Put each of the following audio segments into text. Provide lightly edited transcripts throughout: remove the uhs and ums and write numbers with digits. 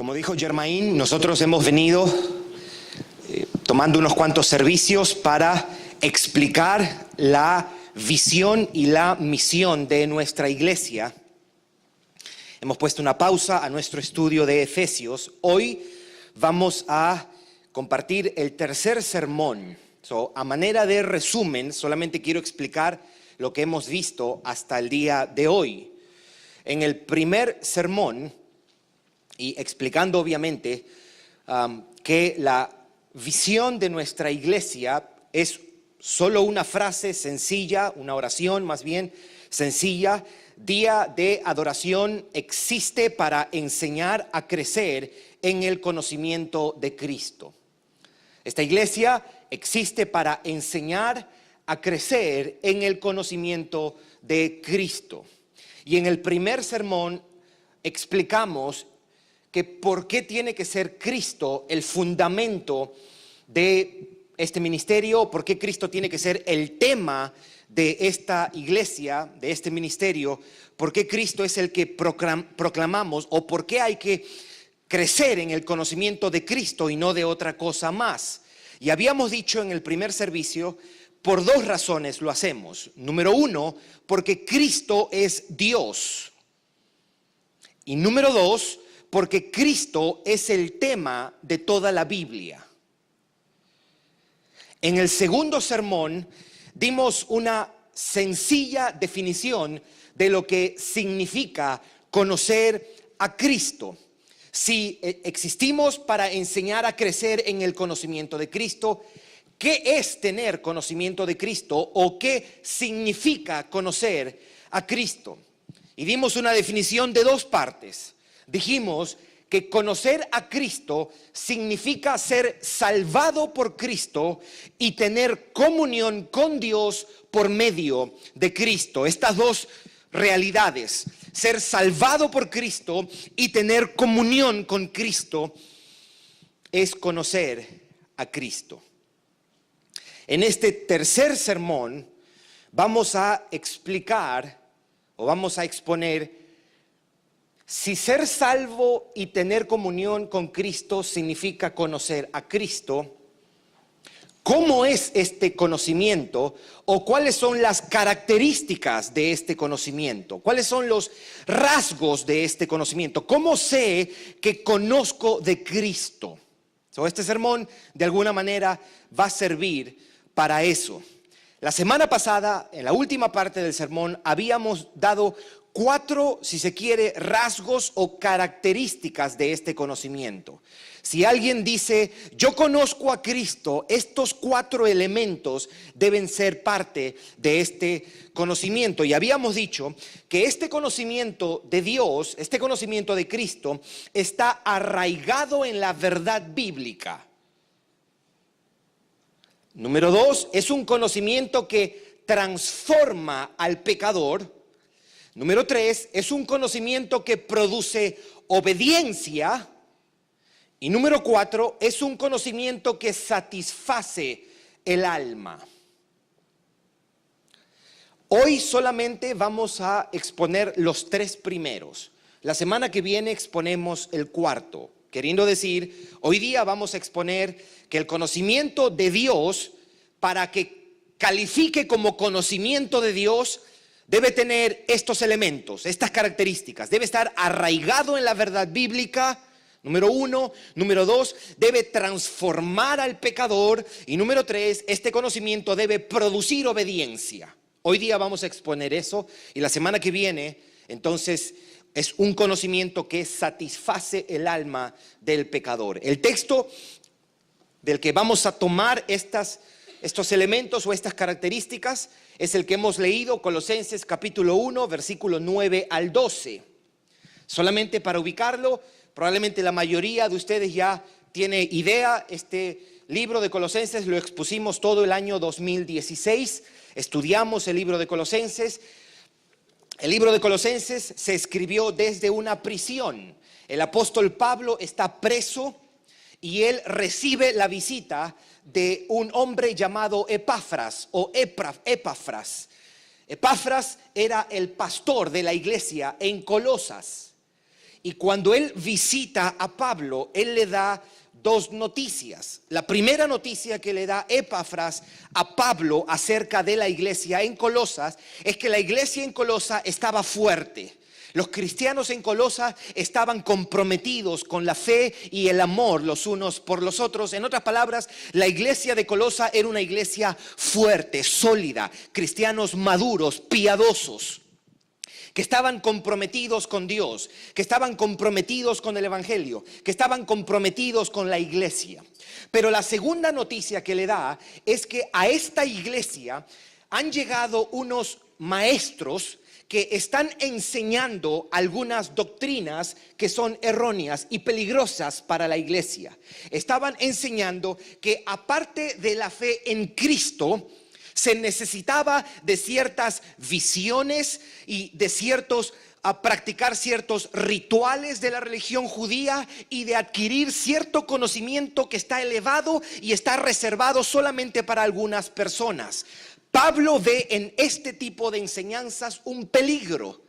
Como dijo Germain, nosotros hemos venido tomando unos cuantos servicios para explicar la visión y la misión de nuestra iglesia. Hemos puesto una pausa a nuestro estudio de Efesios. Hoy vamos a compartir el tercer sermón. A manera de resumen, solamente quiero explicar lo que hemos visto hasta el día de hoy. En el primer sermón, y explicando obviamente que la visión de nuestra iglesia es solo una frase sencilla, una oración más bien sencilla: día de adoración existe para enseñar a crecer en el conocimiento de Cristo. Esta iglesia existe para enseñar a crecer en el conocimiento de Cristo. Y en el primer sermón explicamos que por qué tiene que ser Cristo el fundamento de este ministerio, por qué Cristo tiene que ser el tema de esta iglesia, de este ministerio, por qué Cristo es el que proclamamos, o por qué hay que crecer en el conocimiento de Cristo y no de otra cosa más. Y habíamos dicho en el primer servicio, por dos razones lo hacemos. Número uno, porque Cristo es Dios. Y número dos, porque Cristo es el tema de toda la Biblia. En el segundo sermón dimos una sencilla definición de lo que significa conocer a Cristo. Si existimos para enseñar a crecer en el conocimiento de Cristo, ¿qué es tener conocimiento de Cristo o qué significa conocer a Cristo? Y dimos una definición de dos partes. Dijimos que conocer a Cristo significa ser salvado por Cristo y tener comunión con Dios por medio de Cristo. Estas dos realidades, ser salvado por Cristo y tener comunión con Cristo, es conocer a Cristo. En este tercer sermón vamos a explicar o vamos a exponer si ser salvo y tener comunión con Cristo significa conocer a Cristo. ¿Cómo es este conocimiento o cuáles son las características de este conocimiento? ¿Cuáles son los rasgos de este conocimiento? ¿Cómo sé que conozco de Cristo? Este sermón de alguna manera va a servir para eso. La semana pasada, en la última parte del sermón, habíamos dado 4, si se quiere, rasgos o características de este conocimiento. Si alguien dice, yo conozco a Cristo, estos 4 elementos deben ser parte de este conocimiento. Y habíamos dicho que este conocimiento de Dios, este conocimiento de Cristo, está arraigado en la verdad bíblica. Número 2, es un conocimiento que transforma al pecador. Número 3, es un conocimiento que produce obediencia. Y número 4, es un conocimiento que satisface el alma. Hoy solamente vamos a exponer los 3 primeros. La semana que viene exponemos el cuarto. Queriendo decir, hoy día vamos a exponer que el conocimiento de Dios, para que califique como conocimiento de Dios, debe tener estos elementos, estas características. Debe estar arraigado en la verdad bíblica, número 1. Número 2, debe transformar al pecador. Y número 3, este conocimiento debe producir obediencia. Hoy día vamos a exponer eso. Y la semana que viene, entonces, es un conocimiento que satisface el alma del pecador. El texto del que vamos a tomar estos elementos o estas características es el que hemos leído, Colosenses capítulo 1, versículo 9 al 12. Solamente para ubicarlo, probablemente la mayoría de ustedes ya tiene idea. Este libro de Colosenses lo expusimos todo el año 2016. Estudiamos el libro de Colosenses. El libro de Colosenses se escribió desde una prisión. El apóstol Pablo está preso y él recibe la visita de un hombre llamado Epafras o Epafras. Epafras era el pastor de la iglesia en Colosas. Y cuando él visita a Pablo, él le da dos noticias. La primera noticia que le da Epafras a Pablo acerca de la iglesia en Colosas es que la iglesia en Colosas estaba fuerte. Los cristianos en Colosas estaban comprometidos con la fe y el amor los unos por los otros. En otras palabras, la iglesia de Colosas era una iglesia fuerte, sólida, cristianos maduros, piadosos, que estaban comprometidos con Dios, que estaban comprometidos con el evangelio, que estaban comprometidos con la iglesia. Pero la segunda noticia que le da es que a esta iglesia han llegado unos maestros que están enseñando algunas doctrinas que son erróneas y peligrosas para la iglesia. Estaban enseñando que aparte de la fe en Cristo, se necesitaba de ciertas visiones y de practicar ciertos rituales de la religión judía y de adquirir cierto conocimiento que está elevado y está reservado solamente para algunas personas. Pablo ve en este tipo de enseñanzas un peligro,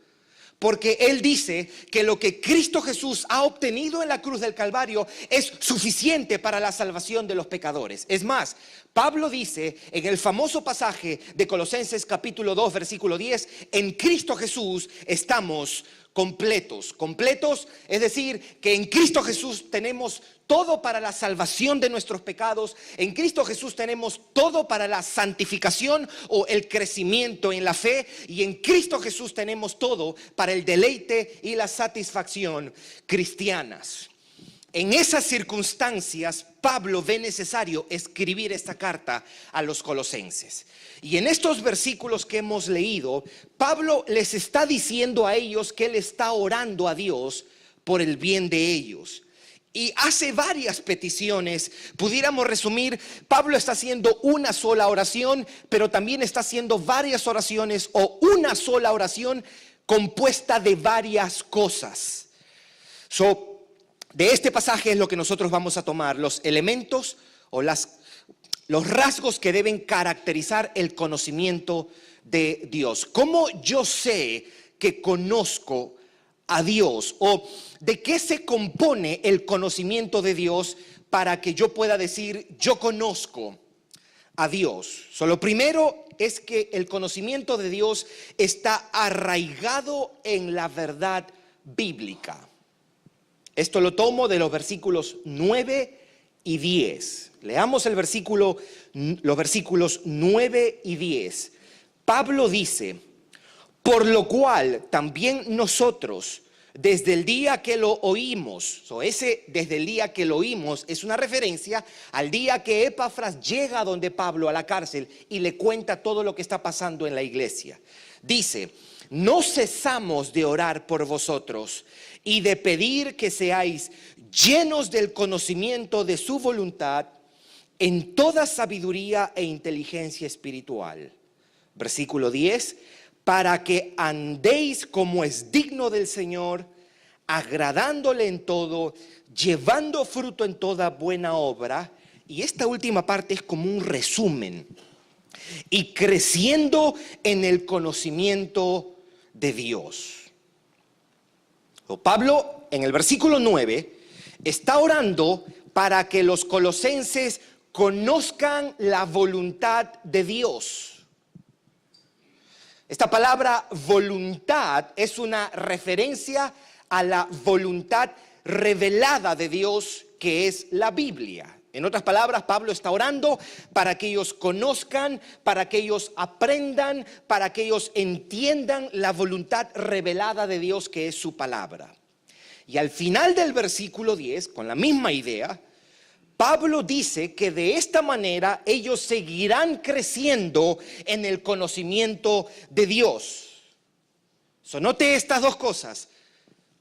porque él dice que lo que Cristo Jesús ha obtenido en la cruz del Calvario es suficiente para la salvación de los pecadores. Es más, Pablo dice en el famoso pasaje de Colosenses capítulo 2 versículo 10, en Cristo Jesús estamos completos, es decir, que en Cristo Jesús tenemos todo para la salvación de nuestros pecados. En Cristo Jesús tenemos todo para la santificación o el crecimiento en la fe, y en Cristo Jesús tenemos todo para el deleite y la satisfacción cristianas. En esas circunstancias, Pablo ve necesario escribir esta carta a los colosenses. Y en estos versículos que hemos leído, Pablo les está diciendo a ellos que él está orando a Dios por el bien de ellos. Y hace varias peticiones. Pudiéramos resumir, Pablo está haciendo una sola oración, pero también está haciendo varias oraciones o una sola oración compuesta de varias cosas. De este pasaje es lo que nosotros vamos a tomar, los elementos o los rasgos que deben caracterizar el conocimiento de Dios. ¿Cómo yo sé que conozco a Dios? ¿O de qué se compone el conocimiento de Dios para que yo pueda decir yo conozco a Dios? Lo primero es que el conocimiento de Dios está arraigado en la verdad bíblica. Esto lo tomo de los versículos 9 y 10. Leamos los versículos 9 y 10. Pablo dice: por lo cual también nosotros, desde el día que lo oímos, desde el día que lo oímos es una referencia al día que Epafras llega donde Pablo a la cárcel y le cuenta todo lo que está pasando en la iglesia. Dice: no cesamos de orar por vosotros y de pedir que seáis llenos del conocimiento de su voluntad en toda sabiduría e inteligencia espiritual. Versículo 10, para que andéis como es digno del Señor, agradándole en todo, llevando fruto en toda buena obra. Y esta última parte es como un resumen. Y creciendo en el conocimiento de Dios. Pablo en el versículo 9 está orando para que los colosenses conozcan la voluntad de Dios. Esta palabra voluntad es una referencia a la voluntad revelada de Dios, que es la Biblia. En otras palabras, Pablo está orando para que ellos conozcan, para que ellos aprendan, para que ellos entiendan la voluntad revelada de Dios, que es su palabra. Y al final del versículo 10, con la misma idea, Pablo dice que de esta manera ellos seguirán creciendo en el conocimiento de Dios. Note estas dos cosas: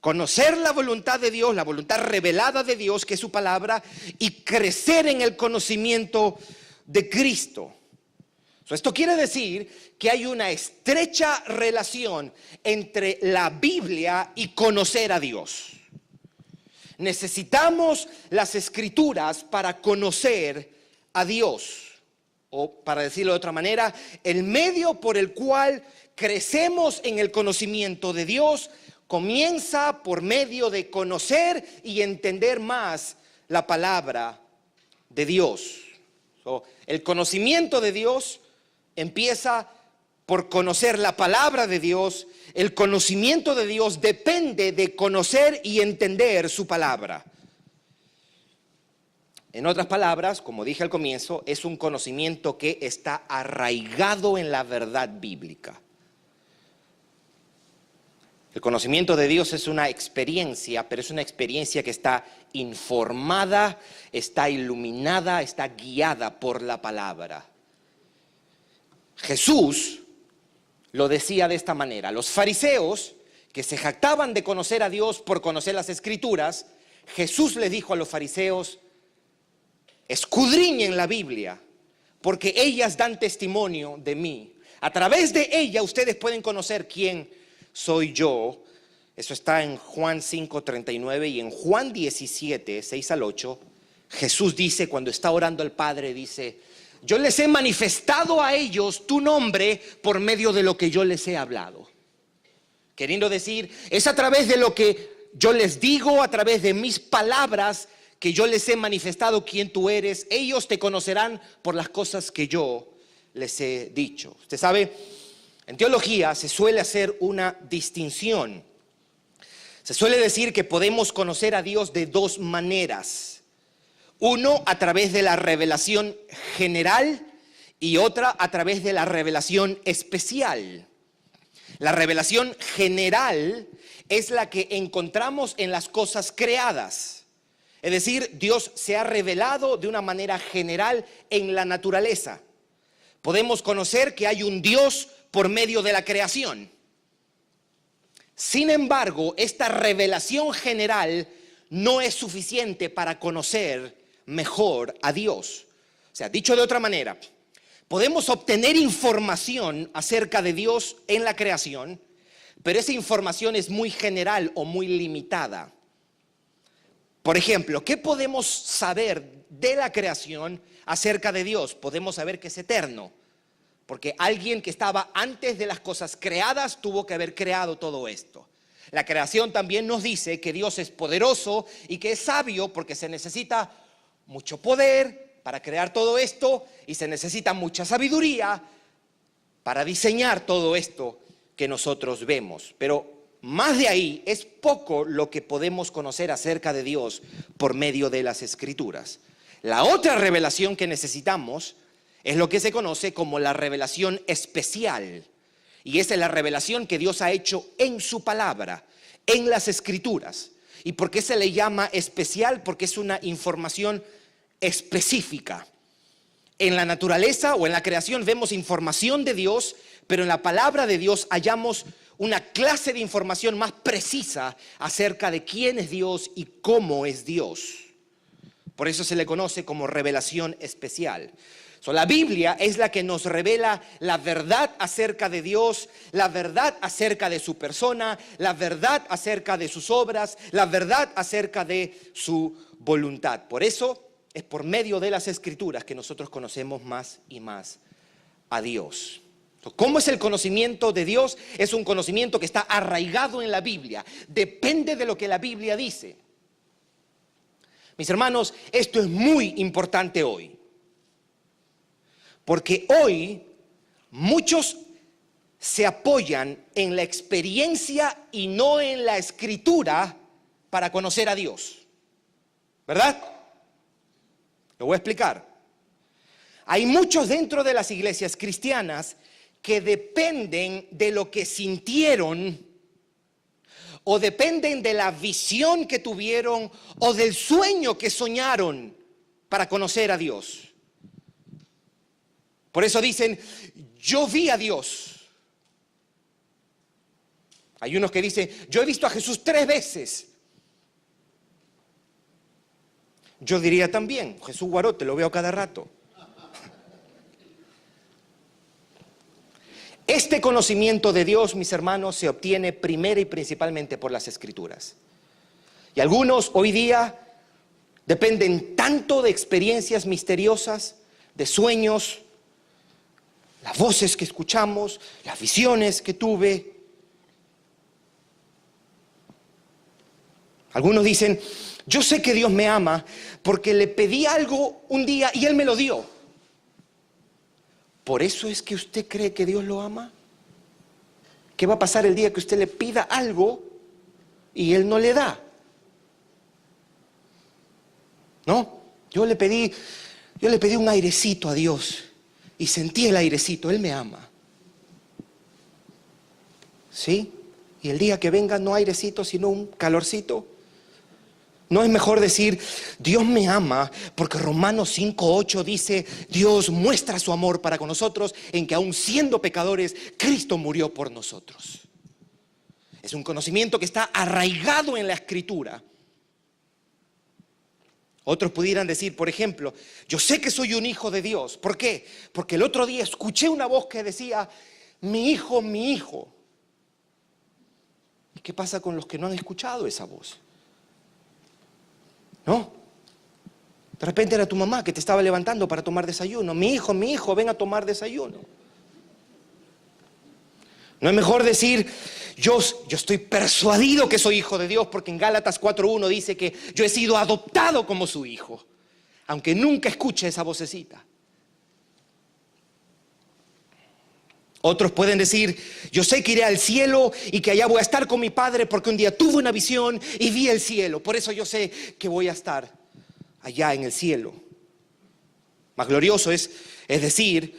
conocer la voluntad de Dios, la voluntad revelada de Dios, que es su palabra, y crecer en el conocimiento de Cristo. Esto quiere decir que hay una estrecha relación entre la Biblia y conocer a Dios. Necesitamos las Escrituras para conocer a Dios. O para decirlo de otra manera, el medio por el cual crecemos en el conocimiento de Dios comienza por medio de conocer y entender más la palabra de Dios. El conocimiento de Dios empieza por conocer la palabra de Dios. El conocimiento de Dios depende de conocer y entender su palabra. En otras palabras, como dije al comienzo, es un conocimiento que está arraigado en la verdad bíblica. El conocimiento de Dios es una experiencia, pero es una experiencia que está informada, está iluminada, está guiada por la palabra. Jesús lo decía de esta manera: los fariseos, que se jactaban de conocer a Dios por conocer las Escrituras, Jesús le dijo a los fariseos: escudriñen la Biblia, porque ellas dan testimonio de mí. A través de ella ustedes pueden conocer quién soy yo. Eso está en Juan 5:39, y en Juan 17, 6 al 8, Jesús dice, cuando está orando al Padre, dice: yo les he manifestado a ellos tu nombre por medio de lo que yo les he hablado. Queriendo decir, es a través de lo que yo les digo, a través de mis palabras, que yo les he manifestado quién tú eres. Ellos te conocerán por las cosas que yo les he dicho. Usted sabe, en teología se suele hacer una distinción. Se suele decir que podemos conocer a Dios de dos maneras. Uno, a través de la revelación general, y otra a través de la revelación especial. La revelación general es la que encontramos en las cosas creadas. Es decir, Dios se ha revelado de una manera general en la naturaleza. Podemos conocer que hay un Dios por medio de la creación. Sin embargo, esta revelación general no es suficiente para conocer mejor a Dios. O sea, dicho de otra manera, podemos obtener información acerca de Dios en la creación, pero esa información es muy general o muy limitada. Por ejemplo, ¿qué podemos saber de la creación acerca de Dios? Podemos saber que es eterno, porque alguien que estaba antes de las cosas creadas tuvo que haber creado todo esto. La creación también nos dice que Dios es poderoso y que es sabio, porque se necesita mucho poder para crear todo esto y se necesita mucha sabiduría para diseñar todo esto que nosotros vemos. Pero más de ahí es poco lo que podemos conocer acerca de Dios por medio de las Escrituras. La otra revelación que necesitamos es lo que se conoce como la revelación especial. Y esa es la revelación que Dios ha hecho en su palabra, en las Escrituras. ¿Y por qué se le llama especial? Porque es una información específica. En la naturaleza o en la creación vemos información de Dios, pero en la palabra de Dios hallamos una clase de información más precisa acerca de quién es Dios y cómo es Dios. Por eso se le conoce como revelación especial. La Biblia es la que nos revela la verdad acerca de Dios, la verdad acerca de su persona, la verdad acerca de sus obras, la verdad acerca de su voluntad. Por eso es por medio de las Escrituras que nosotros conocemos más y más a Dios. ¿Cómo es el conocimiento de Dios? Es un conocimiento que está arraigado en la Biblia. Depende de lo que la Biblia dice. Mis hermanos, esto es muy importante hoy. Porque hoy muchos se apoyan en la experiencia y no en la Escritura para conocer a Dios. ¿Verdad? Lo voy a explicar. Hay muchos dentro de las iglesias cristianas que dependen de lo que sintieron, o dependen de la visión que tuvieron, o del sueño que soñaron para conocer a Dios. Por eso dicen, yo vi a Dios. Hay unos que dicen, yo he visto a Jesús 3 veces. Yo diría también, Jesús Guarote, lo veo cada rato. Este conocimiento de Dios, mis hermanos, se obtiene primero y principalmente por las Escrituras. Y algunos hoy día dependen tanto de experiencias misteriosas, de sueños, las voces que escuchamos, las visiones que tuve. Algunos dicen, yo sé que Dios me ama porque le pedí algo un día y Él me lo dio. ¿Por eso es que usted cree que Dios lo ama? ¿Qué va a pasar el día que usted le pida algo y Él no le da? No, yo le pedí un airecito a Dios y sentí el airecito, Él me ama. ¿Sí? Y el día que venga no airecito, sino un calorcito. ¿No es mejor decir, Dios me ama, porque Romanos 5:8 dice, Dios muestra su amor para con nosotros en que aun siendo pecadores, Cristo murió por nosotros? Es un conocimiento que está arraigado en la Escritura. Otros pudieran decir, por ejemplo, yo sé que soy un hijo de Dios. ¿Por qué? Porque el otro día escuché una voz que decía, mi hijo, mi hijo. ¿Y qué pasa con los que no han escuchado esa voz? ¿No? De repente era tu mamá que te estaba levantando para tomar desayuno. Mi hijo, ven a tomar desayuno. No es mejor decir, yo estoy persuadido que soy hijo de Dios, porque en Gálatas 4:1 dice que yo he sido adoptado como su hijo, aunque nunca escuche esa vocecita. Otros pueden decir, yo sé que iré al cielo y que allá voy a estar con mi Padre porque un día tuve una visión y vi el cielo. Por eso yo sé que voy a estar allá en el cielo. Más glorioso es decir,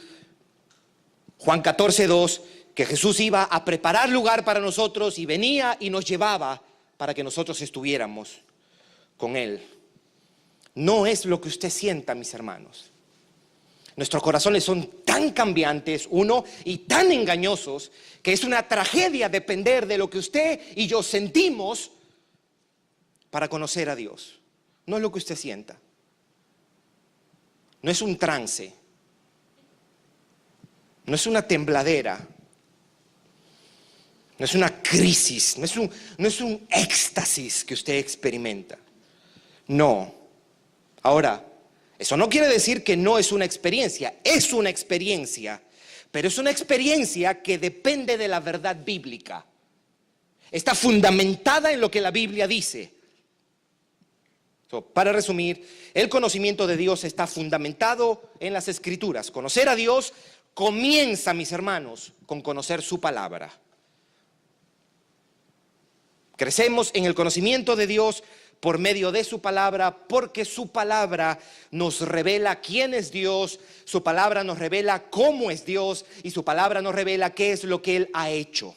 Juan 14:2, que Jesús iba a preparar lugar para nosotros y venía y nos llevaba para que nosotros estuviéramos con Él. No es lo que usted sienta, mis hermanos. Nuestros corazones son tan cambiantes, y tan engañosos, que es una tragedia depender de lo que usted y yo sentimos para conocer a Dios. No es lo que usted sienta. No es un trance. No es una tembladera. No es una crisis. No es un éxtasis que usted experimenta. No. Ahora, eso no quiere decir que no es una experiencia. Es una experiencia. Pero es una experiencia que depende de la verdad bíblica. Está fundamentada en lo que la Biblia dice. Para resumir, el conocimiento de Dios está fundamentado en las Escrituras. Conocer a Dios comienza, mis hermanos, con conocer su palabra. Crecemos en el conocimiento de Dios por medio de su palabra, porque su palabra nos revela quién es Dios, su palabra nos revela cómo es Dios y su palabra nos revela qué es lo que Él ha hecho.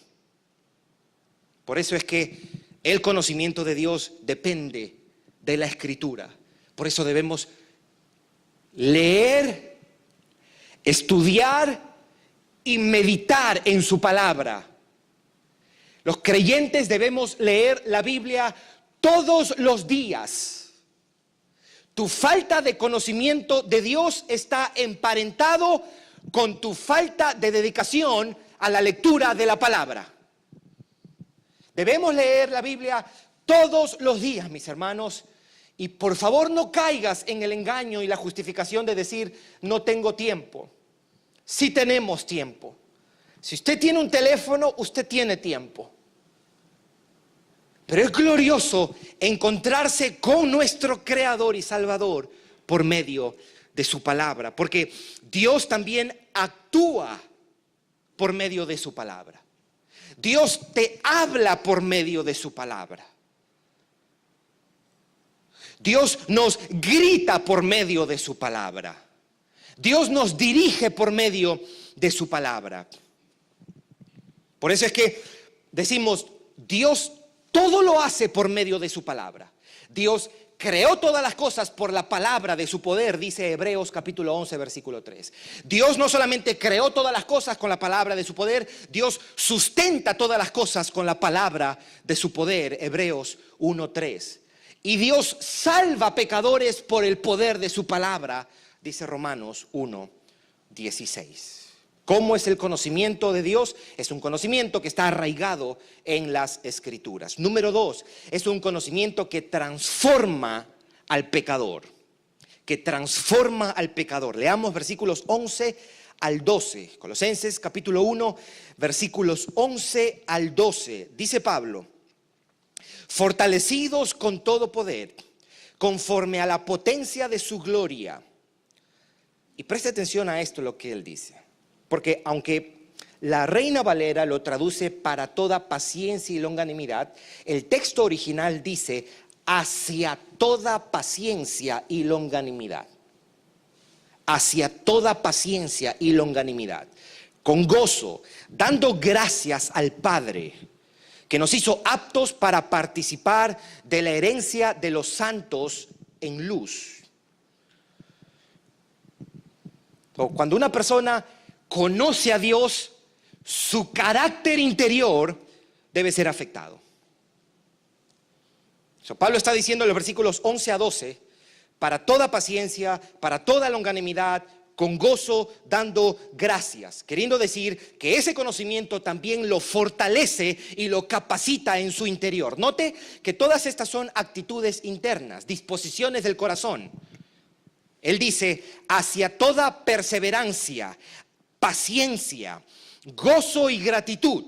Por eso es que el conocimiento de Dios depende de la Escritura. Por eso debemos leer, estudiar y meditar en su palabra. Los creyentes debemos leer la Biblia todos los días. Tu falta de conocimiento de Dios está emparentado con tu falta de dedicación a la lectura de la palabra. Debemos leer la Biblia todos los días, mis hermanos. Y por favor no caigas en el engaño y la justificación de decir, no tengo tiempo. Sí tenemos tiempo. Si usted tiene un teléfono, usted tiene tiempo. Pero es glorioso encontrarse con nuestro Creador y Salvador por medio de su palabra. Porque Dios también actúa por medio de su palabra. Dios te habla por medio de su palabra. Dios nos grita por medio de su palabra. Dios nos dirige por medio de su palabra. Por eso es que decimos, Dios todo lo hace por medio de su palabra. Dios creó todas las cosas por la palabra de su poder, dice Hebreos capítulo 11, versículo 3. Dios no solamente creó todas las cosas con la palabra de su poder, Dios sustenta todas las cosas con la palabra de su poder, Hebreos 1:3. Y Dios salva pecadores por el poder de su palabra, dice Romanos 1:16. ¿Cómo es el conocimiento de Dios? Es un conocimiento que está arraigado en las Escrituras. Número 2, es un conocimiento que transforma al pecador. Que transforma al pecador. Leamos versículos 11 al 12. Colosenses capítulo 1, versículos 11 al 12. Dice Pablo, fortalecidos con todo poder, conforme a la potencia de su gloria. Y preste atención a esto, lo que él dice. Porque aunque la Reina Valera lo traduce para toda paciencia y longanimidad, el texto original dice hacia toda paciencia y longanimidad. Hacia toda paciencia y longanimidad. Con gozo, dando gracias al Padre, que nos hizo aptos para participar de la herencia de los santos en luz. Cuando una persona conoce a Dios, su carácter interior debe ser afectado. Pablo está diciendo en los versículos 11 a 12, para toda paciencia, para toda longanimidad, con gozo, dando gracias, queriendo decir que ese conocimiento también lo fortalece y lo capacita en su interior. Note que todas estas son actitudes internas, disposiciones del corazón. Él dice, hacia toda perseverancia, paciencia, gozo y gratitud.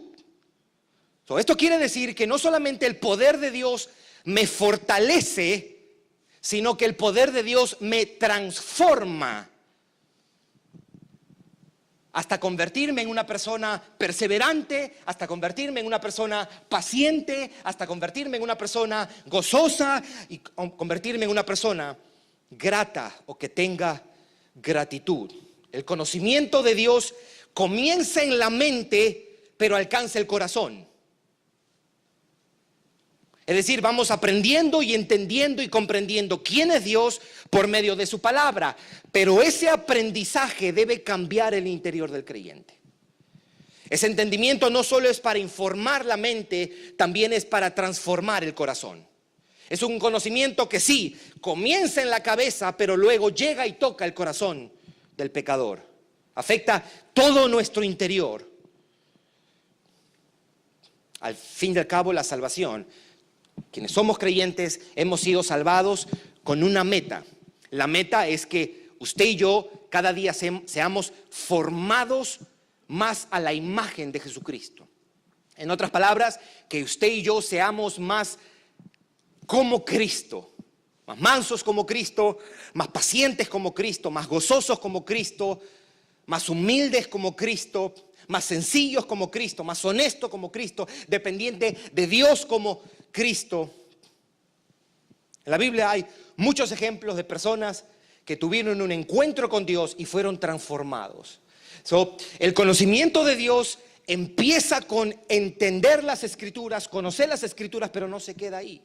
Esto quiere decir que no solamente el poder de Dios me fortalece, sino que el poder de Dios me transforma hasta convertirme en una persona perseverante, hasta convertirme en una persona paciente, hasta convertirme en una persona gozosa y convertirme en una persona grata o que tenga gratitud. El conocimiento de Dios comienza en la mente, pero alcanza el corazón. Es decir, vamos aprendiendo y entendiendo y comprendiendo quién es Dios por medio de su palabra. Pero ese aprendizaje debe cambiar el interior del creyente. Ese entendimiento no solo es para informar la mente, también es para transformar el corazón. Es un conocimiento que sí, comienza en la cabeza, pero luego llega y toca el corazón del pecador. Afecta todo nuestro interior. Al fin y al cabo, la salvación, quienes somos creyentes, hemos sido salvados con una meta. La meta es que usted y yo cada día seamos formados más a la imagen de Jesucristo. En otras palabras, que usted y yo seamos más como Cristo, más mansos como Cristo, más pacientes como Cristo, más gozosos como Cristo, más humildes como Cristo, más sencillos como Cristo, más honestos como Cristo, dependiente de Dios como Cristo. En la Biblia hay muchos ejemplos de personas que tuvieron un encuentro con Dios y fueron transformados. El conocimiento de Dios empieza con entender las Escrituras, conocer las Escrituras, pero no se queda ahí.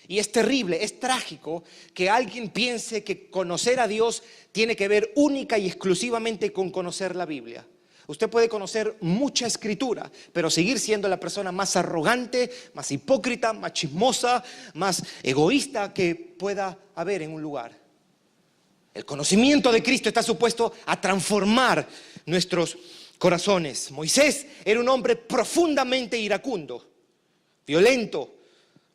Y es terrible, es trágico que alguien piense que conocer a Dios tiene que ver única y exclusivamente con conocer la Biblia. Usted puede conocer mucha escritura, pero seguir siendo la persona más arrogante, más hipócrita, más chismosa, más egoísta que pueda haber en un lugar. El conocimiento de Cristo está supuesto a transformar nuestros corazones. Moisés era un hombre profundamente iracundo, violento,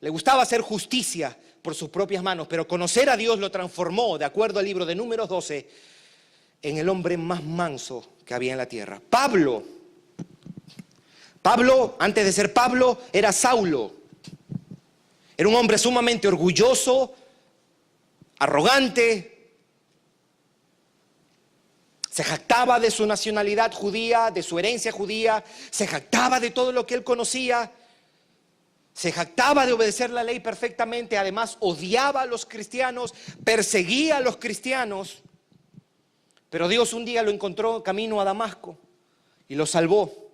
le gustaba hacer justicia por sus propias manos, pero conocer a Dios lo transformó, de acuerdo al libro de Números 12, en el hombre más manso que había en la tierra. Pablo, antes de ser Pablo, era Saulo. Era un hombre sumamente orgulloso, arrogante. Se jactaba de su nacionalidad judía, de su herencia judía. Se jactaba de todo lo que él conocía. Se jactaba de obedecer la ley perfectamente. Además, odiaba a los cristianos, perseguía a los cristianos. Pero Dios un día lo encontró camino a Damasco y lo salvó.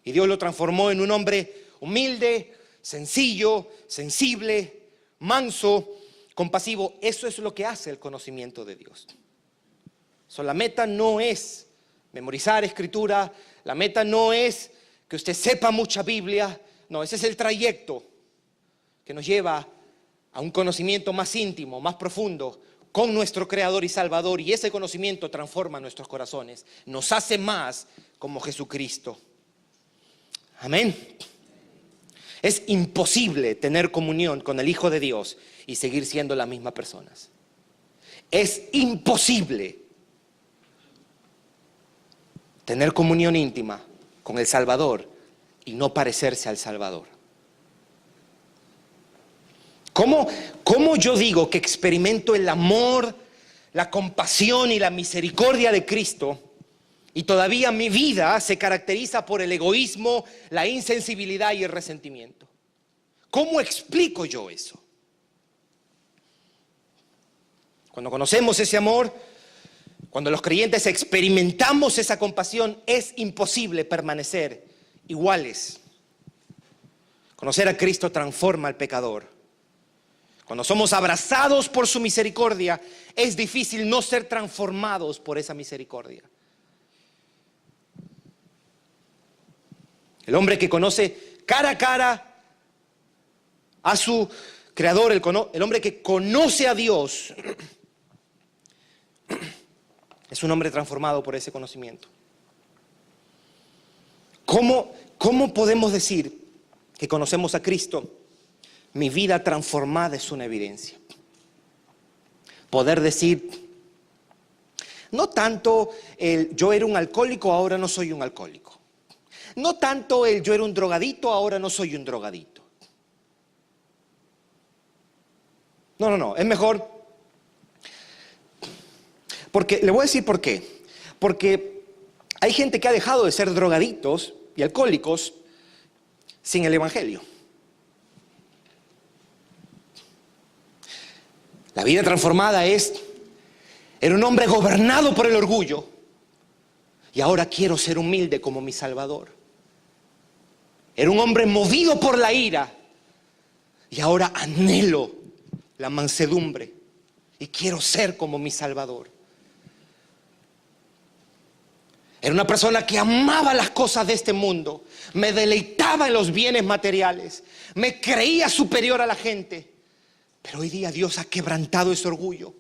Y Dios lo transformó en un hombre humilde, sencillo, sensible, manso, compasivo. Eso es lo que hace el conocimiento de Dios. La meta no es memorizar escritura, la meta no es que usted sepa mucha Biblia. No, ese es el trayecto que nos lleva a un conocimiento más íntimo, más profundo, con nuestro Creador y Salvador, y ese conocimiento transforma nuestros corazones, nos hace más como Jesucristo. Amén. Es imposible tener comunión con el Hijo de Dios y seguir siendo las mismas personas. Es imposible tener comunión íntima con el Salvador y no parecerse al Salvador. ¿Cómo yo digo que experimento el amor, la compasión y la misericordia de Cristo y todavía mi vida se caracteriza por el egoísmo, la insensibilidad y el resentimiento? ¿Cómo explico yo eso? Cuando conocemos ese amor, cuando los creyentes experimentamos esa compasión, es imposible permanecer iguales. Conocer a Cristo transforma al pecador. Cuando somos abrazados por su misericordia, es difícil no ser transformados por esa misericordia. El hombre que conoce cara a cara a su Creador, el hombre que conoce a Dios, es un hombre transformado por ese conocimiento. ¿Cómo podemos decir que conocemos a Cristo? Mi vida transformada es una evidencia. Poder decir, no tanto el yo era un alcohólico, ahora no soy un alcohólico. No tanto el yo era un drogadito, ahora no soy un drogadito. No, es mejor. Porque, le voy a decir por qué. Porque hay gente que ha dejado de ser drogaditos y alcohólicos sin el evangelio. La vida transformada era un hombre gobernado por el orgullo y ahora quiero ser humilde como mi Salvador. Era un hombre movido por la ira y ahora anhelo la mansedumbre y quiero ser como mi Salvador. Era una persona que amaba las cosas de este mundo, me deleitaba en los bienes materiales, me creía superior a la gente. Pero hoy día Dios ha quebrantado ese orgullo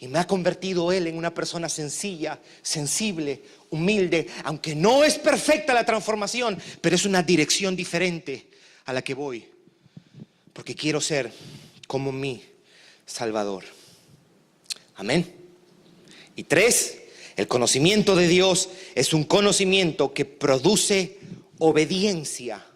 y me ha convertido Él en una persona sencilla, sensible, humilde. Aunque no es perfecta la transformación, pero es una dirección diferente a la que voy. Porque quiero ser como mi Salvador. Amén. Y 3, el conocimiento de Dios es un conocimiento que produce obediencia.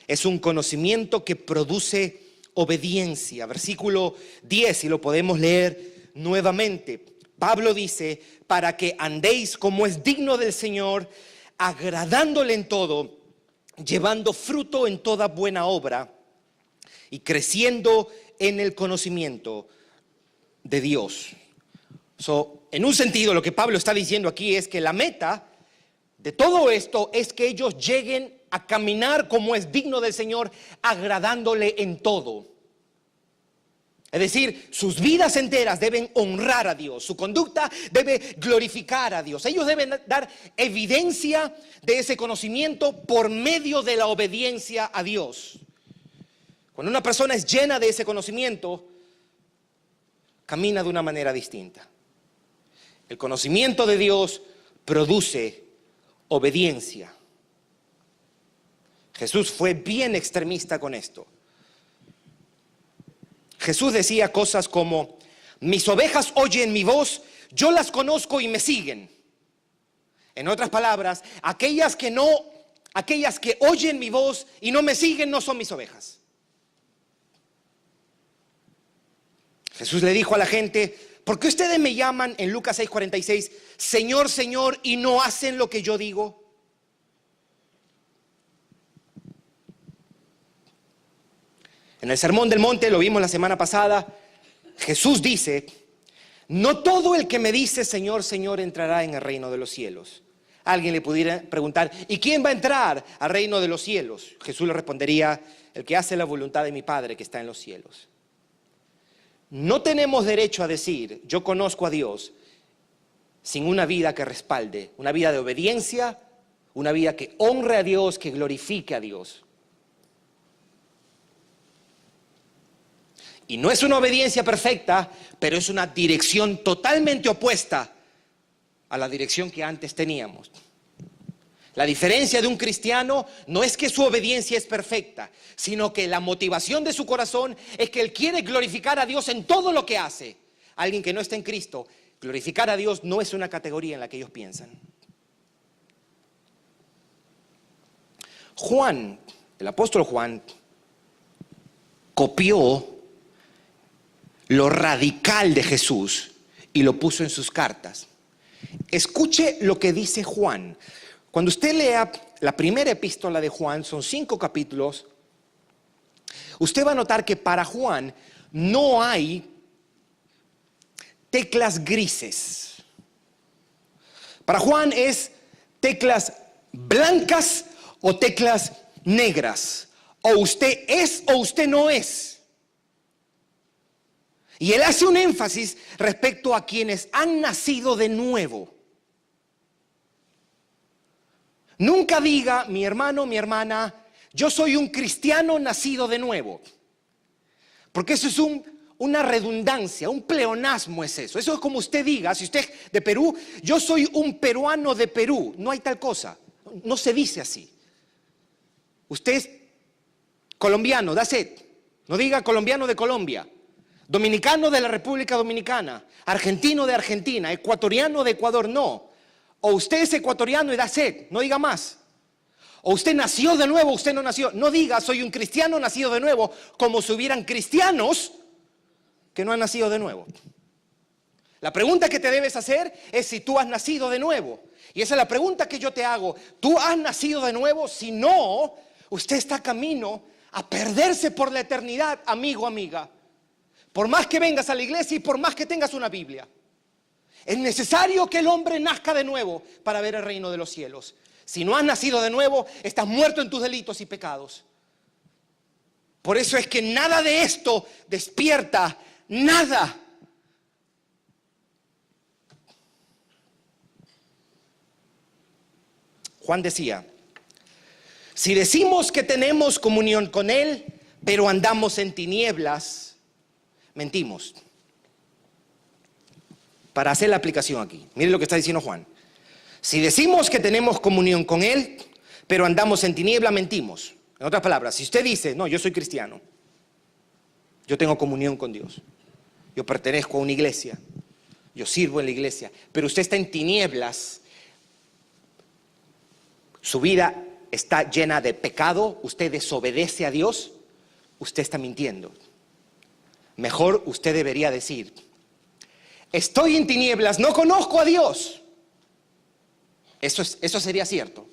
Es un conocimiento que produce obediencia. Versículo 10, y lo podemos leer nuevamente. Pablo dice, para que andéis como es digno del Señor, agradándole en todo, llevando fruto en toda buena obra y creciendo en el conocimiento de Dios. En un sentido, lo que Pablo está diciendo aquí es que la meta de todo esto es que ellos lleguen a caminar como es digno del Señor, agradándole en todo. Es decir, sus vidas enteras deben honrar a Dios, su conducta debe glorificar a Dios. Ellos deben dar evidencia de ese conocimiento por medio de la obediencia a Dios. Cuando una persona es llena de ese conocimiento, camina de una manera distinta. El conocimiento de Dios produce obediencia. Jesús fue bien extremista con esto. Jesús decía cosas como, mis ovejas oyen mi voz, yo las conozco y me siguen. En otras palabras, aquellas que oyen mi voz y no me siguen no son mis ovejas. Jesús le dijo a la gente, ¿por qué ustedes me llaman en Lucas 6:46, Señor, Señor, y no hacen lo que yo digo? En el Sermón del Monte, lo vimos la semana pasada, Jesús dice, no todo el que me dice Señor, Señor entrará en el reino de los cielos. Alguien le pudiera preguntar, ¿y quién va a entrar al reino de los cielos? Jesús le respondería, el que hace la voluntad de mi Padre que está en los cielos. No tenemos derecho a decir, yo conozco a Dios, sin una vida que respalde, una vida de obediencia, una vida que honre a Dios, que glorifique a Dios. Y no es una obediencia perfecta, pero es una dirección totalmente opuesta a la dirección que antes teníamos. La diferencia de un cristiano no es que su obediencia es perfecta, sino que la motivación de su corazón es que él quiere glorificar a Dios en todo lo que hace. Alguien que no está en Cristo, glorificar a Dios no es una categoría en la que ellos piensan. Juan, el apóstol Juan, copió lo radical de Jesús y lo puso en sus cartas. Escuche lo que dice Juan. Cuando usted lea la primera epístola de Juan, son 5 capítulos, usted va a notar que para Juan no hay teclas grises. Para Juan es teclas blancas o teclas negras. O usted es o usted no es. Y él hace un énfasis respecto a quienes han nacido de nuevo. Nunca diga, mi hermano, mi hermana, yo soy un cristiano nacido de nuevo. Porque eso es una redundancia, un pleonasmo es eso. Eso es como usted diga, si usted es de Perú, yo soy un peruano de Perú. No hay tal cosa, no se dice así. Usted es colombiano, that's it. No diga colombiano de Colombia. Dominicano de la República Dominicana, argentino de Argentina, ecuatoriano de Ecuador, no. O usted es ecuatoriano y that's it, no diga más. O usted nació de nuevo, usted no nació. No diga, soy un cristiano nacido de nuevo, como si hubieran cristianos que no han nacido de nuevo. La pregunta que te debes hacer es si tú has nacido de nuevo. Y esa es la pregunta que yo te hago. ¿Tú has nacido de nuevo? Si no, usted está camino a perderse por la eternidad, amigo, amiga. Por más que vengas a la iglesia y por más que tengas una Biblia. Es necesario que el hombre nazca de nuevo para ver el reino de los cielos. Si no has nacido de nuevo, estás muerto en tus delitos y pecados. Por eso es que nada de esto despierta, nada. Juan decía, si decimos que tenemos comunión con Él, pero andamos en tinieblas, mentimos. Para hacer la aplicación aquí, mire lo que está diciendo Juan. Si decimos que tenemos comunión con Él, pero andamos en tinieblas, mentimos. En otras palabras, si usted dice, no, yo soy cristiano, yo tengo comunión con Dios, yo pertenezco a una iglesia, yo sirvo en la iglesia, pero usted está en tinieblas, su vida está llena de pecado, usted desobedece a Dios, usted está mintiendo. Mejor usted debería decir, estoy en tinieblas, no conozco a Dios. Eso sería cierto.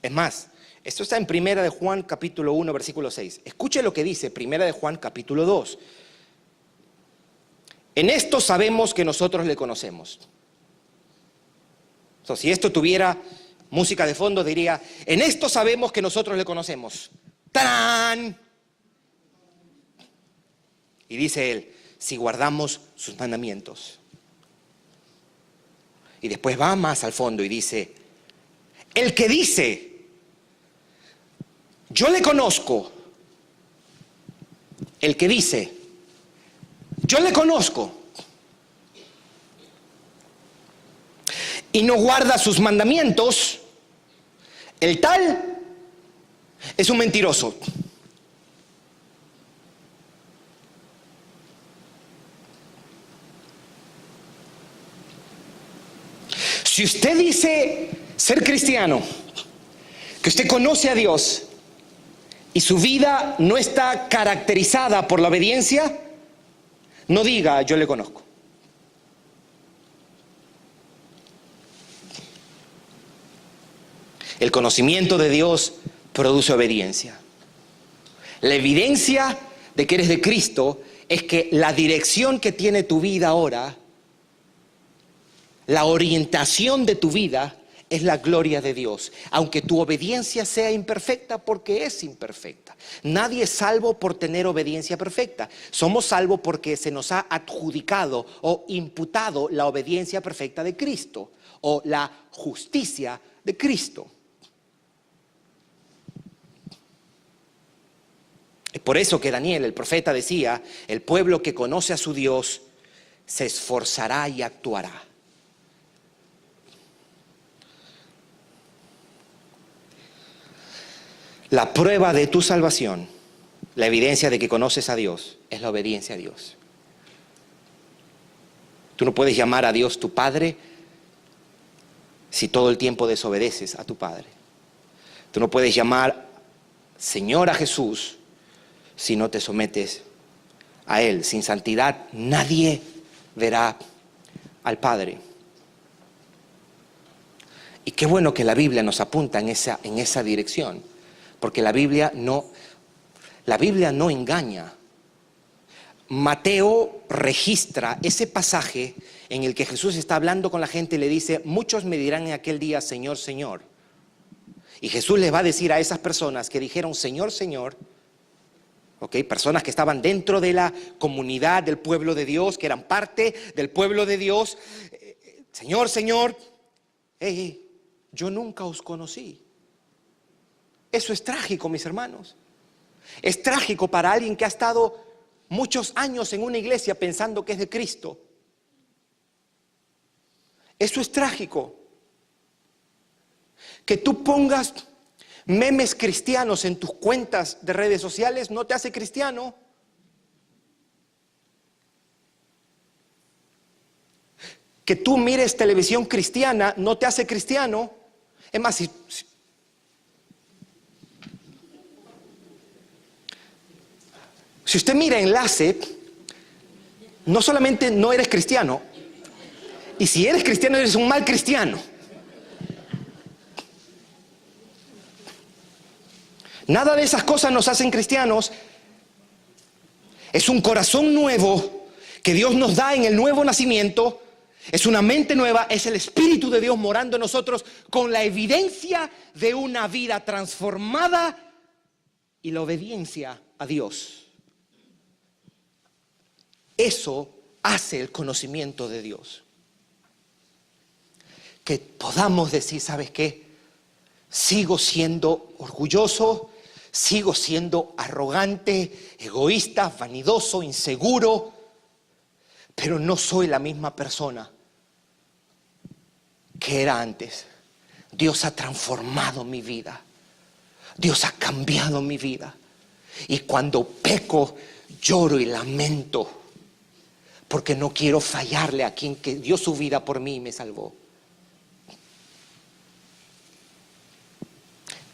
Es más, esto está en Primera de Juan capítulo 1 versículo 6. Escuche lo que dice Primera de Juan capítulo 2. En esto sabemos que nosotros le conocemos. Si esto tuviera música de fondo diría, en esto sabemos que nosotros le conocemos. ¡Tarán! Y dice él, si guardamos sus mandamientos. Y después va más al fondo y dice, el que dice, yo le conozco, el que dice, yo le conozco, y no guarda sus mandamientos, el tal es un mentiroso. Si usted dice ser cristiano, que usted conoce a Dios y su vida no está caracterizada por la obediencia, no diga yo le conozco. El conocimiento de Dios produce obediencia. La evidencia de que eres de Cristo es que la dirección que tiene tu vida ahora, la orientación de tu vida es la gloria de Dios, aunque tu obediencia sea imperfecta, porque es imperfecta. Nadie es salvo por tener obediencia perfecta. Somos salvos porque se nos ha adjudicado o imputado la obediencia perfecta de Cristo o la justicia de Cristo. Es por eso que Daniel, el profeta, decía, el pueblo que conoce a su Dios se esforzará y actuará. La prueba de tu salvación, la evidencia de que conoces a Dios, es la obediencia a Dios. Tú no puedes llamar a Dios tu Padre si todo el tiempo desobedeces a tu Padre. Tú no puedes llamar Señor a Jesús si no te sometes a Él. Sin santidad nadie verá al Padre. Y qué bueno que la Biblia nos apunta en esa dirección, porque la Biblia no engaña. Mateo registra ese pasaje en el que Jesús está hablando con la gente y le dice: muchos me dirán en aquel día, Señor, Señor. Y Jesús les va a decir a esas personas que dijeron Señor, Señor, personas que estaban dentro de la comunidad del pueblo de Dios, que eran parte del pueblo de Dios: Señor, Señor, yo nunca os conocí. Eso es trágico, mis hermanos. Es trágico para alguien que ha estado muchos años en una iglesia pensando que es de Cristo. Eso es trágico. Que tú pongas memes cristianos en tus cuentas de redes sociales no te hace cristiano. Que tú mires televisión cristiana no te hace cristiano. Es más, si usted mira Enlace, no solamente no eres cristiano, y si eres cristiano eres un mal cristiano. Nada de esas cosas nos hacen cristianos. Es un corazón nuevo que Dios nos da en el nuevo nacimiento. Es una mente nueva, es el Espíritu de Dios morando en nosotros con la evidencia de una vida transformada y la obediencia a Dios. Eso hace el conocimiento de Dios. Que podamos decir, ¿sabes qué? Sigo siendo orgulloso, sigo siendo arrogante, egoísta, vanidoso, inseguro, pero no soy la misma persona que era antes. Dios ha transformado mi vida. Dios ha cambiado mi vida. Y cuando peco, lloro y lamento, porque no quiero fallarle a quien que dio su vida por mí y me salvó.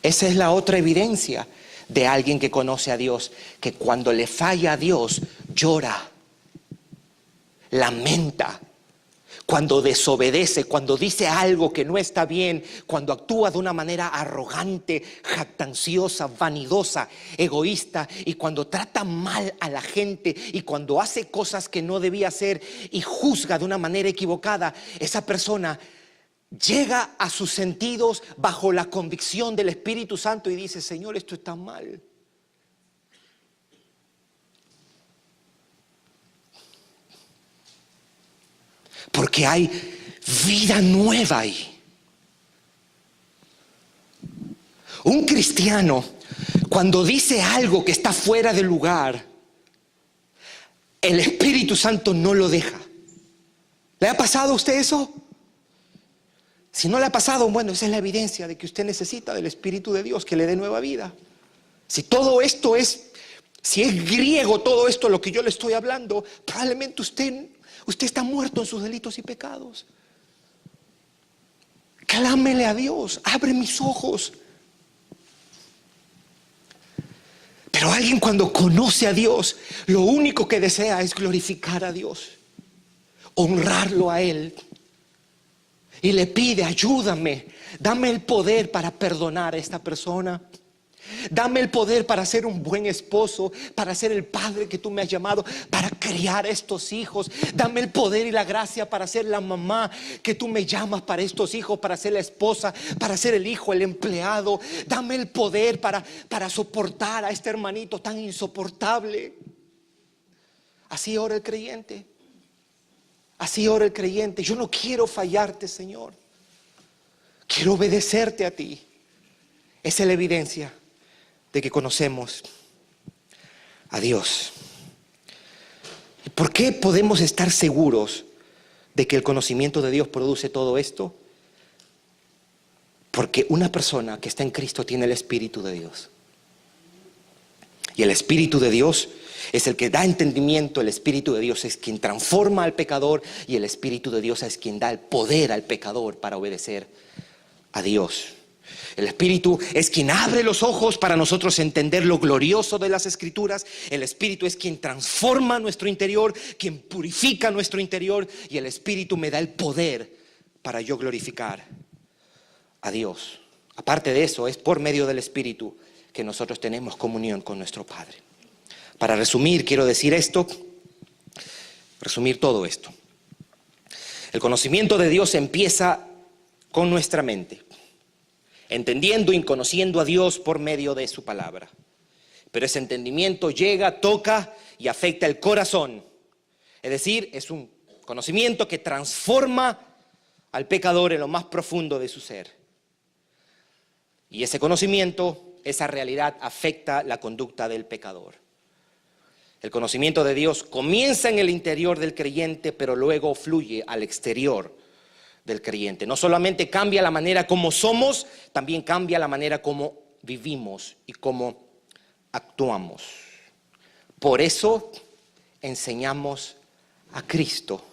Esa es la otra evidencia de alguien que conoce a Dios, que cuando le falla a Dios, llora, lamenta. Cuando desobedece, cuando dice algo que no está bien, cuando actúa de una manera arrogante, jactanciosa, vanidosa, egoísta, y cuando trata mal a la gente, y cuando hace cosas que no debía hacer y juzga de una manera equivocada, esa persona llega a sus sentidos bajo la convicción del Espíritu Santo y dice: Señor, esto está mal. Porque hay vida nueva ahí. Un cristiano, cuando dice algo que está fuera de lugar, el Espíritu Santo no lo deja. ¿Le ha pasado a usted eso? Si no le ha pasado, bueno, esa es la evidencia de que usted necesita del Espíritu de Dios que le dé nueva vida. Si todo esto si es griego todo esto lo que yo le estoy hablando, probablemente usted está muerto en sus delitos y pecados. Clámele a Dios, abre mis ojos. Pero alguien cuando conoce a Dios, lo único que desea es glorificar a Dios, honrarlo a Él. Y le pide: ayúdame, dame el poder para perdonar a esta persona. Dame el poder para ser un buen esposo, para ser el padre que tú me has llamado, para criar a estos hijos. Dame el poder y la gracia para ser la mamá que tú me llamas para estos hijos, para ser la esposa, para ser el hijo, el empleado. Dame el poder para soportar a este hermanito tan insoportable. Así ora el creyente. Así ora el creyente. Yo no quiero fallarte, Señor. Quiero obedecerte a ti. Esa es la evidencia de que conocemos a Dios. ¿Y por qué podemos estar seguros de que el conocimiento de Dios produce todo esto? Porque una persona que está en Cristo tiene el Espíritu de Dios. Y el Espíritu de Dios es el que da entendimiento. El Espíritu de Dios es quien transforma al pecador, y el Espíritu de Dios es quien da el poder al pecador para obedecer a Dios. El Espíritu es quien abre los ojos para nosotros entender lo glorioso de las Escrituras. El Espíritu es quien transforma nuestro interior, quien purifica nuestro interior. Y el Espíritu me da el poder para yo glorificar a Dios. Aparte de eso, es por medio del Espíritu que nosotros tenemos comunión con nuestro Padre. Para resumir, quiero decir esto, resumir todo esto. El conocimiento de Dios empieza con nuestra mente, entendiendo y conociendo a Dios por medio de su palabra. Pero ese entendimiento llega, toca y afecta el corazón. Es decir, es un conocimiento que transforma al pecador en lo más profundo de su ser. Y ese conocimiento, esa realidad afecta la conducta del pecador. El conocimiento de Dios comienza en el interior del creyente, pero luego fluye al exterior del creyente. No solamente cambia la manera como somos, también cambia la manera como vivimos y cómo actuamos. Por eso enseñamos a Cristo.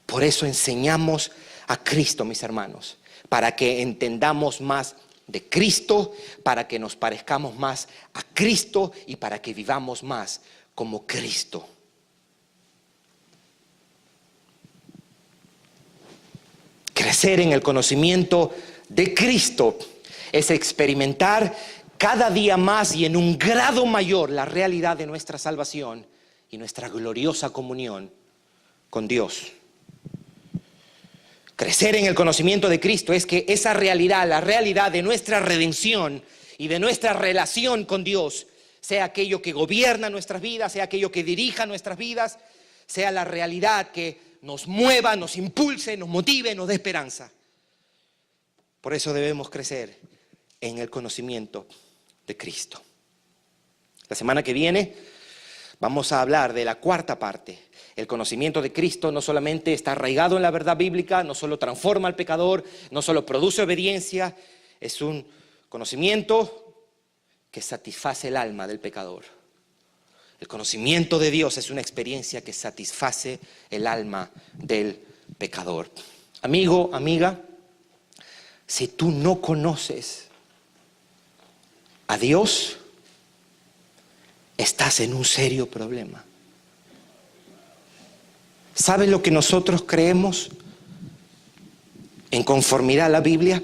Por eso enseñamos a Cristo, mis hermanos, para que entendamos más de Cristo, para que nos parezcamos más a Cristo y para que vivamos más como Cristo. Crecer en el conocimiento de Cristo es experimentar cada día más y en un grado mayor la realidad de nuestra salvación y nuestra gloriosa comunión con Dios. Crecer en el conocimiento de Cristo es que esa realidad, la realidad de nuestra redención y de nuestra relación con Dios, sea aquello que gobierna nuestras vidas, sea aquello que dirija nuestras vidas, sea la realidad que nos mueva, nos impulse, nos motive, nos dé esperanza. Por eso debemos crecer en el conocimiento de Cristo. La semana que viene vamos a hablar de la cuarta parte. El conocimiento de Cristo no solamente está arraigado en la verdad bíblica, no solo transforma al pecador, no solo produce obediencia, es un conocimiento que satisface el alma del pecador. El conocimiento de Dios es una experiencia que satisface el alma del pecador. Amigo, amiga, si tú no conoces a Dios, estás en un serio problema. ¿Sabes lo que nosotros creemos en conformidad a la Biblia?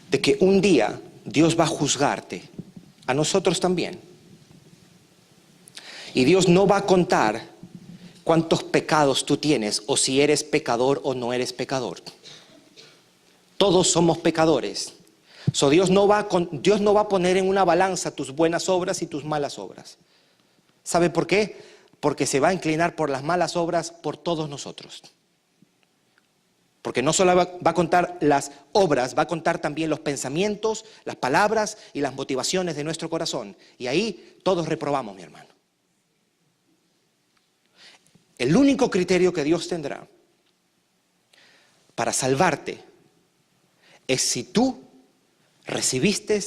De que un día Dios va a juzgarte, a nosotros también. Y Dios no va a contar cuántos pecados tú tienes o si eres pecador o no eres pecador. Todos somos pecadores. Dios no va a poner en una balanza tus buenas obras y tus malas obras. ¿Sabe por qué? Porque se va a inclinar por las malas obras por todos nosotros. Porque no solo va a contar las obras, va a contar también los pensamientos, las palabras y las motivaciones de nuestro corazón. Y ahí todos reprobamos, mi hermano. El único criterio que Dios tendrá para salvarte es si tú recibiste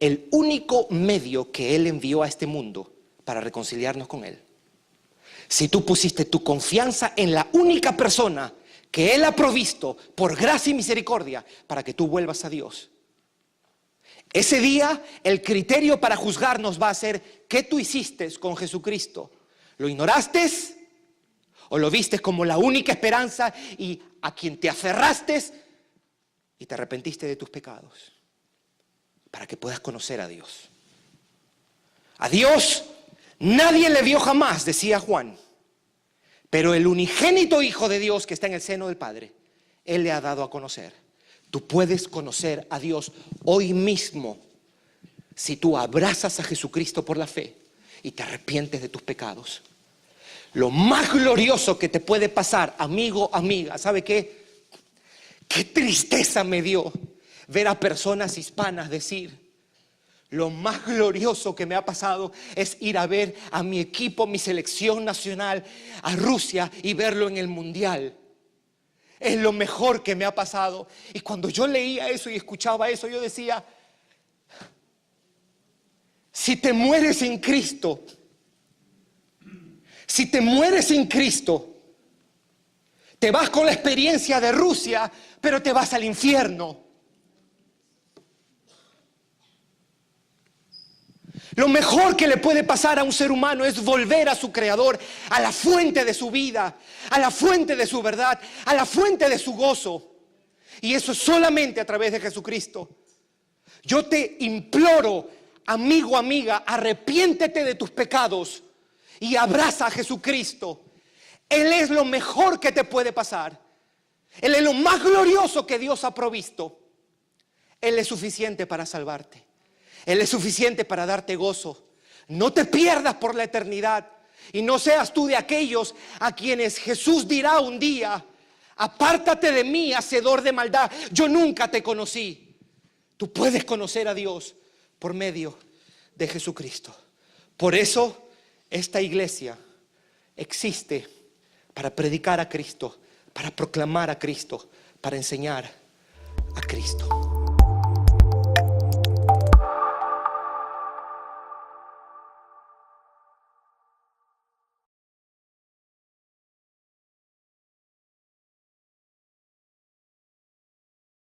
el único medio que Él envió a este mundo para reconciliarnos con Él. Si tú pusiste tu confianza en la única persona que Él ha provisto por gracia y misericordia para que tú vuelvas a Dios. Ese día el criterio para juzgarnos va a ser ¿qué tú hiciste con Jesucristo? ¿Lo ignoraste o lo viste como la única esperanza y a quien te aferraste y te arrepentiste de tus pecados? Para que puedas conocer a Dios. A Dios nadie le vio jamás, decía Juan. Pero el unigénito Hijo de Dios que está en el seno del Padre, Él le ha dado a conocer. Tú puedes conocer a Dios hoy mismo si tú abrazas a Jesucristo por la fe y te arrepientes de tus pecados. Lo más glorioso que te puede pasar, amigo, amiga, ¿sabe qué? Qué tristeza me dio ver a personas hispanas decir: lo más glorioso que me ha pasado es ir a ver a mi equipo, mi selección nacional, a Rusia y verlo en el mundial. Es lo mejor que me ha pasado. Y cuando yo leía eso y escuchaba eso, yo decía: si te mueres en Cristo, si te mueres en Cristo, te vas con la experiencia de Rusia, pero te vas al infierno. Lo mejor que le puede pasar a un ser humano es volver a su Creador, a la fuente de su vida, a la fuente de su verdad, a la fuente de su gozo. Y eso es solamente a través de Jesucristo. Yo te imploro, amigo, amiga, arrepiéntete de tus pecados y abraza a Jesucristo. Él es lo mejor que te puede pasar. Él es lo más glorioso que Dios ha provisto. Él es suficiente para salvarte. Él es suficiente para darte gozo. No te pierdas por la eternidad. Y no seas tú de aquellos a quienes Jesús dirá un día: apártate de mí, hacedor de maldad, yo nunca te conocí. Tú puedes conocer a Dios por medio de Jesucristo. Por eso esta iglesia existe, para predicar a Cristo, para proclamar a Cristo, para enseñar a Cristo.